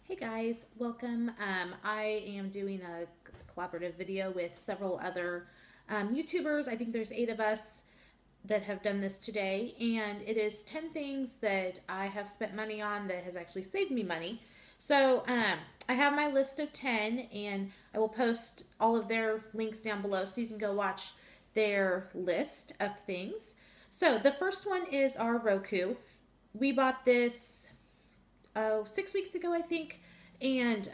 Hey guys, welcome. I am doing a collaborative video with several other YouTubers. I think there's 8 of us that have done this today, and it is 10 things that I have spent money on that has actually saved me money. So I have my list of 10, and I will post all of their links down below so you can go watch their list of things. So the first one is our Roku. We bought this 6 weeks ago, I think, and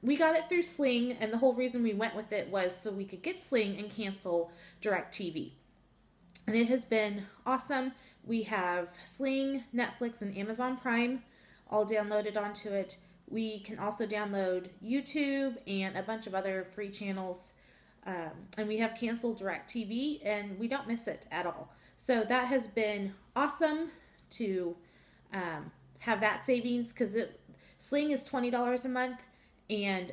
we got it through Sling, and the whole reason we went with it was so we could get Sling and cancel DirecTV. And it has been awesome. We have Sling, Netflix, and Amazon Prime all downloaded onto it. We can also download YouTube and a bunch of other free channels, and we have canceled DirecTV, and we don't miss it at all. So that has been awesome to have that savings, because Sling is $20 a month, and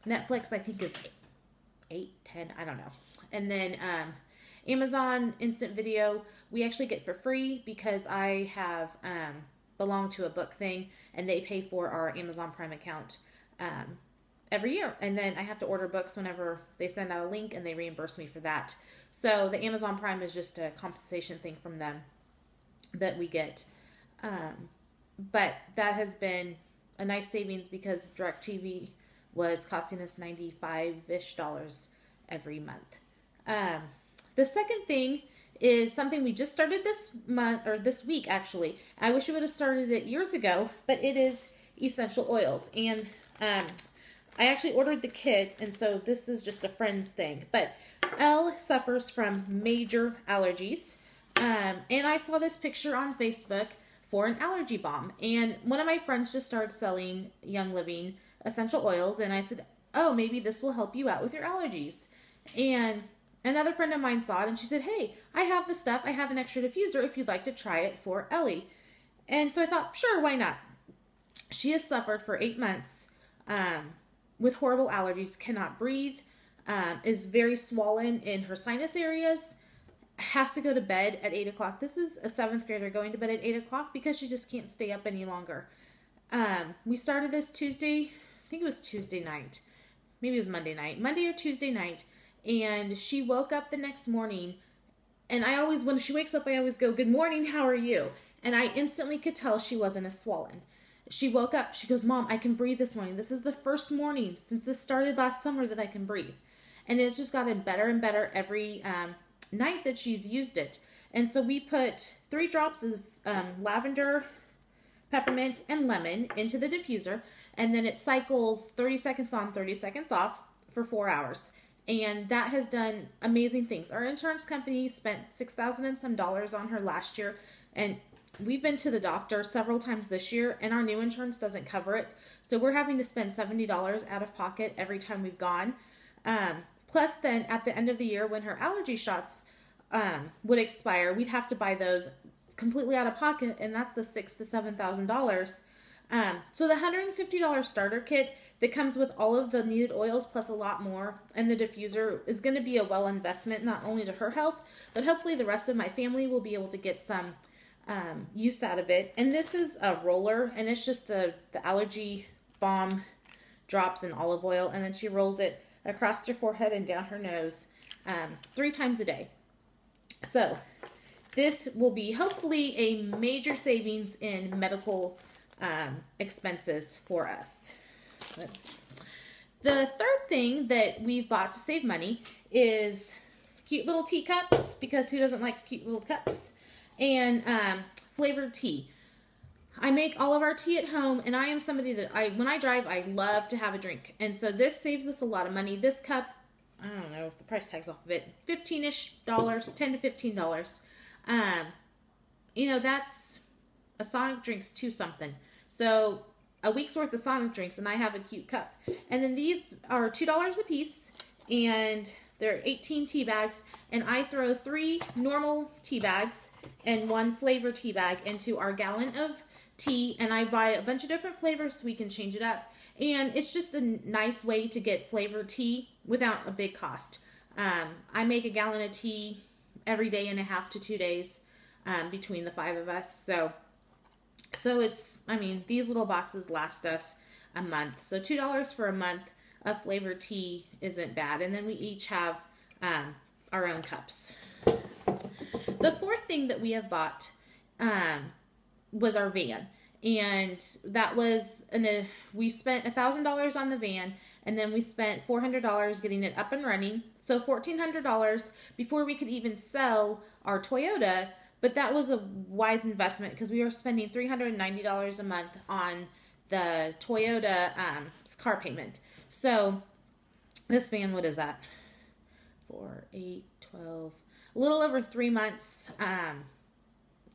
Netflix I think is $8, $10, I don't know. And then Amazon Instant Video we actually get for free because I have belonged to a book thing, and they pay for our Amazon Prime account every year. And then I have to order books whenever they send out a link, and they reimburse me for that. So the Amazon Prime is just a compensation thing from them that we get. But that has been a nice savings because DirecTV was costing us $95-ish every month. The second thing is something we just started this month, or this week actually. I wish we would have started it years ago, but it is essential oils. And I actually ordered the kit, and so this is just a friend's thing. But Elle suffers from major allergies. And I saw this picture on Facebook for an allergy balm, and one of my friends just started selling Young Living essential oils, and I said, oh, maybe this will help you out with your allergies. And another friend of mine saw it, and she said, hey, I have the stuff, I have an extra diffuser if you'd like to try it for Ellie. And so I thought, sure, why not? She has suffered for 8 months with horrible allergies, cannot breathe, is very swollen in her sinus areas, has to go to bed at 8 o'clock. This is a 7th grader going to bed at 8 o'clock because she just can't stay up any longer. We started this Tuesday, I think it was Tuesday night. Maybe it was Monday or Tuesday night. And she woke up the next morning, and I always, when she wakes up, I always go, good morning, how are you? And I instantly could tell she wasn't as swollen. She woke up, she goes, Mom, I can breathe this morning. This is the first morning since this started last summer that I can breathe. And it's just gotten better and better every night that she's used it. And so we put 3 drops of lavender, peppermint, and lemon into the diffuser, and then it cycles 30 seconds on, 30 seconds off for 4 hours. And that has done amazing things. Our insurance company spent $6,000 and some on her last year, and we've been to the doctor several times this year, and our new insurance doesn't cover it. So we're having to spend $70 out of pocket every time we've gone. Plus, then at the end of the year, when her allergy shots would expire, we'd have to buy those completely out of pocket, and that's the $6,000 to $7,000. So the $150 starter kit that comes with all of the needed oils plus a lot more, and the diffuser is going to be a well investment, not only to her health, but hopefully the rest of my family will be able to get some use out of it. And this is a roller, and it's just the allergy balm drops in olive oil, and then she rolls it across her forehead and down her nose 3 times a day. So this will be hopefully a major savings in medical expenses for us. Let's see. The third thing that we've bought to save money is cute little teacups, because who doesn't like cute little cups, and flavored tea. I make all of our tea at home, and I am somebody that when I drive, I love to have a drink. And so this saves us a lot of money. This cup, I don't know, the price tag's off of it, $15-ish, $10 to $15. You know, that's a Sonic drinks 2 something. So a week's worth of Sonic drinks, and I have a cute cup. And then these are $2 a piece, and they're 18 tea bags, and I throw 3 normal tea bags and 1 flavor tea bag into our gallon of tea, and I buy a bunch of different flavors so we can change it up. And it's just a nice way to get flavored tea without a big cost. I make a gallon of tea every day and a half to 2 days between the 5 of us. So So it's, I mean, these little boxes last us a month. So $2 for a month of flavored tea isn't bad. And then we each have our own cups. The fourth thing that we have bought was our van. And that was, we spent $1,000 on the van, and then we spent $400 getting it up and running. So $1,400 before we could even sell our Toyota. But that was a wise investment because we were spending $390 a month on the Toyota car payment. So this van, what is that? 4, 8, 12, a little over 3 months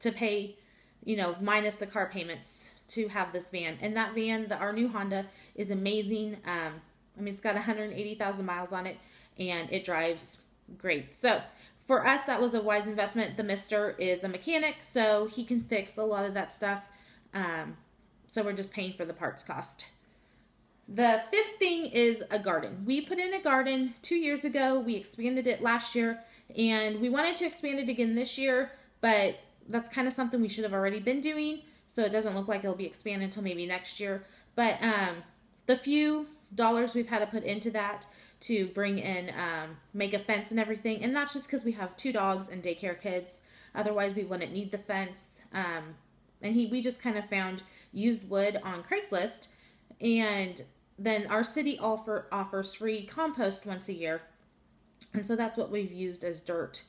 to pay, you know, minus the car payments to have this van. And that van, our new Honda, is amazing. I mean, it's got 180,000 miles on it, and it drives great. So for us, that was a wise investment. The mister is a mechanic, so he can fix a lot of that stuff. So we're just paying for the parts cost. The fifth thing is a garden. We put in a garden 2 years ago. We expanded it last year, and we wanted to expand it again this year, but that's kind of something we should have already been doing, so it doesn't look like it'll be expanded until maybe next year. But the few dollars we've had to put into that to bring in, make a fence and everything, and that's just because we have 2 dogs and daycare kids. Otherwise, we wouldn't need the fence. And we just kind of found used wood on Craigslist, and then our city offers free compost once a year, and so that's what we've used as dirt.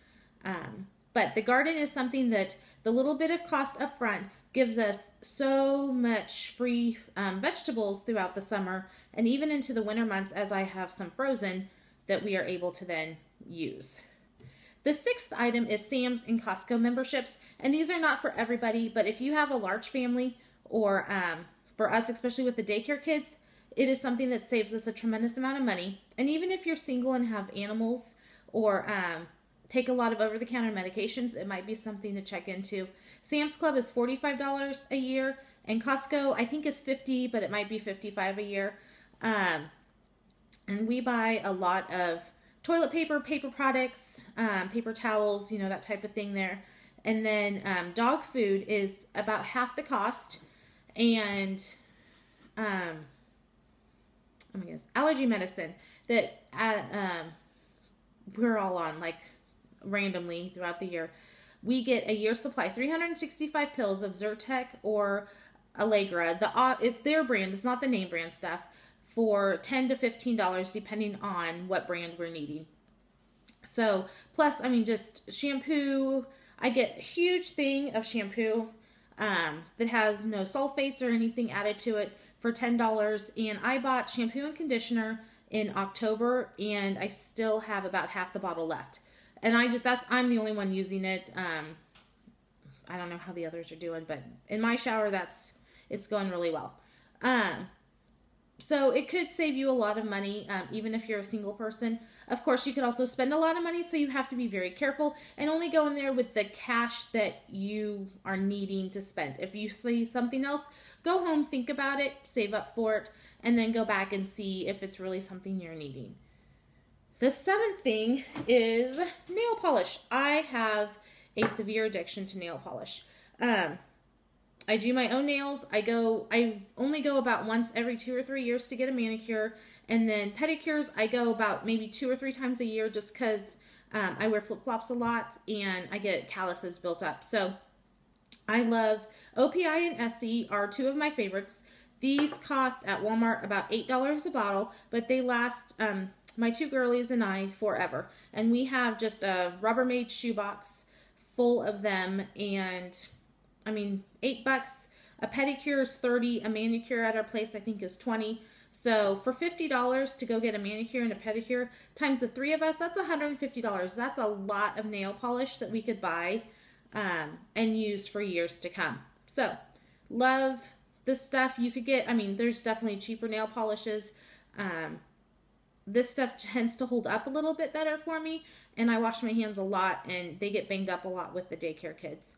But the garden is something that the little bit of cost up front gives us so much free vegetables throughout the summer and even into the winter months, as I have some frozen that we are able to then use. The sixth item is Sam's and Costco memberships, and these are not for everybody, but if you have a large family, or for us, especially with the daycare kids, it is something that saves us a tremendous amount of money. And even if you're single and have animals, or take a lot of over-the-counter medications, it might be something to check into. Sam's Club is $45 a year, and Costco, I think, is $50, but it might be $55 a year. And we buy a lot of toilet paper, paper products, paper towels, you know, that type of thing there. And then dog food is about half the cost. And allergy medicine that we're all on, like, randomly throughout the year. We get a year's supply, 365 pills of Zyrtec or Allegra. It's their brand, it's not the name brand stuff, for $10 to $15 depending on what brand we're needing. So, plus, I mean, just shampoo. I get a huge thing of shampoo that has no sulfates or anything added to it for $10. And I bought shampoo and conditioner in October, and I still have about half the bottle left. And I'm the only one using it. I don't know how the others are doing, but in my shower, it's going really well. So it could save you a lot of money, even if you're a single person. Of course, you could also spend a lot of money, so you have to be very careful and only go in there with the cash that you are needing to spend. If you see something else, go home, think about it, save up for it, and then go back and see if it's really something you're needing. The seventh thing is nail polish. I have a severe addiction to nail polish. I do my own nails. I only go about once every 2 or 3 years to get a manicure. And then pedicures, I go about maybe 2 or 3 times a year just because I wear flip-flops a lot and I get calluses built up. So I love OPI and Essie are 2 of my favorites. These cost at Walmart about $8 a bottle, but they last my 2 girlies and I forever. And we have just a Rubbermaid shoebox full of them, and I mean, $8. A pedicure is $30. A manicure at our place, I think, is $20. So for $50 to go get a manicure and a pedicure, times the 3 of us, that's $150. That's a lot of nail polish that we could buy and use for years to come. So love this stuff. You could get, I mean, there's definitely cheaper nail polishes. This stuff tends to hold up a little bit better for me, and I wash my hands a lot, and they get banged up a lot with the daycare kids.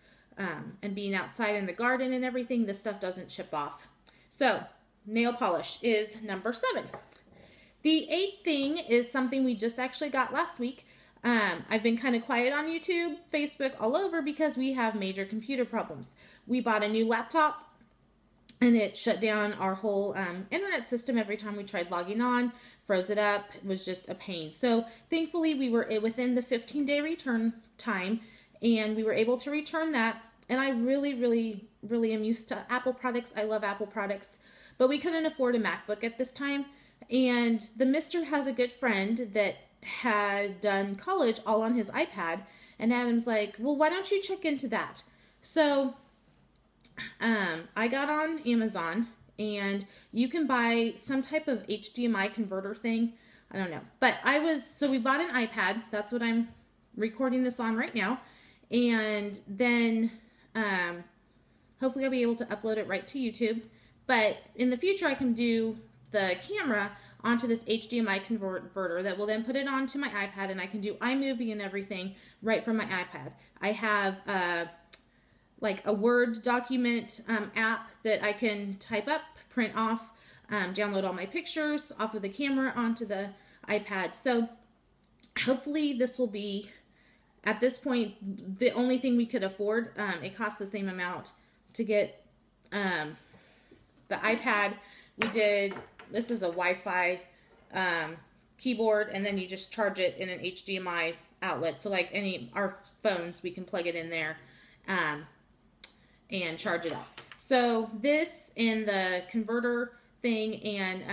And being outside in the garden and everything, this stuff doesn't chip off. So nail polish is number 7. The 8th thing is something we just actually got last week. I've been kind of quiet on YouTube, Facebook, all over because we have major computer problems. We bought a new laptop and it shut down our whole internet system every time we tried logging on, froze it up. It was just a pain. So thankfully we were within the 15-day return time, and we were able to return that. And I really, really, really am used to Apple products. I love Apple products, but we couldn't afford a MacBook at this time. And the mister has a good friend that had done college all on his iPad. And Adam's like, well, why don't you check into that? So I got on Amazon, and you can buy some type of HDMI converter thing. I don't know. But so we bought an iPad. That's what I'm recording this on right now. And then hopefully I'll be able to upload it right to YouTube. But in the future, I can do the camera onto this HDMI converter that will then put it onto my iPad, and I can do iMovie and everything right from my iPad. I have like a Word document app that I can type up, print off, download all my pictures off of the camera onto the iPad. So hopefully this will be, at this point, the only thing we could afford. It costs the same amount to get the iPad. This is a Wi-Fi keyboard, and then you just charge it in an HDMI outlet. So like our phones, we can plug it in there and charge it up. So this and the converter thing and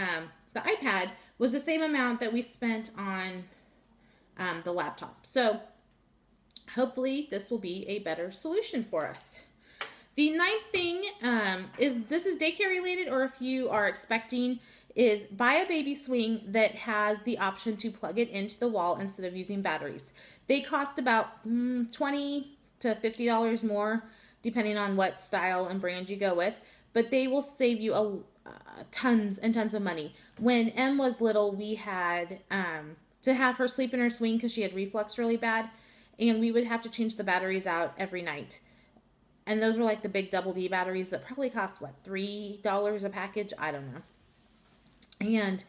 the iPad was the same amount that we spent on the laptop. So hopefully this will be a better solution for us. The ninth thing this is daycare related, or if you are expecting, is buy a baby swing that has the option to plug it into the wall instead of using batteries. They cost about $20 to $50 more, depending on what style and brand you go with, but they will save you tons and tons of money. When Em was little, we had to have her sleep in her swing because she had reflux really bad, and we would have to change the batteries out every night. And those were like the big double D batteries that probably cost, what, $3 a package? I don't know. And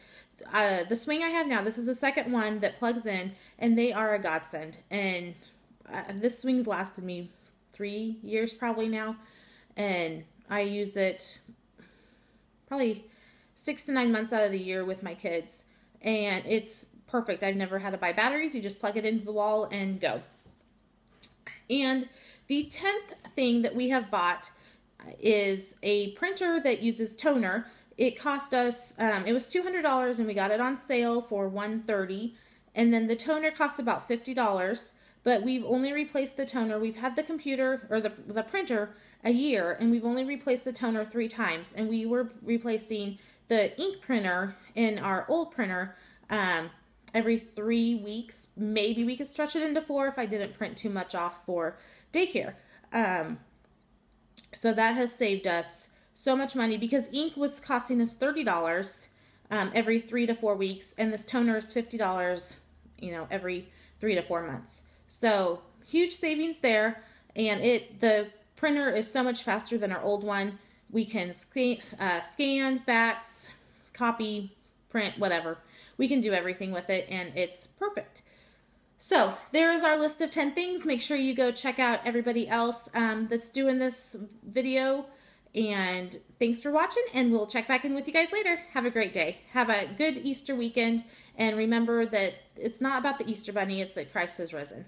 the swing I have now, this is the second one that plugs in, and they are a godsend. And this swing's lasted me 3 years probably now, and I use it probably 6 to 9 months out of the year with my kids, and it's perfect. I've never had to buy batteries. You just plug it into the wall and go. And the 10th thing that we have bought is a printer that uses toner. It cost us, it was $200, and we got it on sale for $130, and then the toner cost about $50, but we've only replaced the toner. We've had the computer, or the printer, a year, and we've only replaced the toner 3 times, and we were replacing the ink printer in our old printer every 3 weeks. Maybe we could stretch it into 4 if I didn't print too much off for daycare. So that has saved us so much money, because ink was costing us $30 every 3 to 4 weeks, and this toner is $50, every 3 to 4 months. So huge savings there, and the printer is so much faster than our old one. We can scan, fax, copy, print, whatever. We can do everything with it, and it's perfect. So there is our list of 10 things. Make sure you go check out everybody else that's doing this video. And thanks for watching, and we'll check back in with you guys later. Have a great day. Have a good Easter weekend. And remember that it's not about the Easter Bunny, it's that Christ has risen.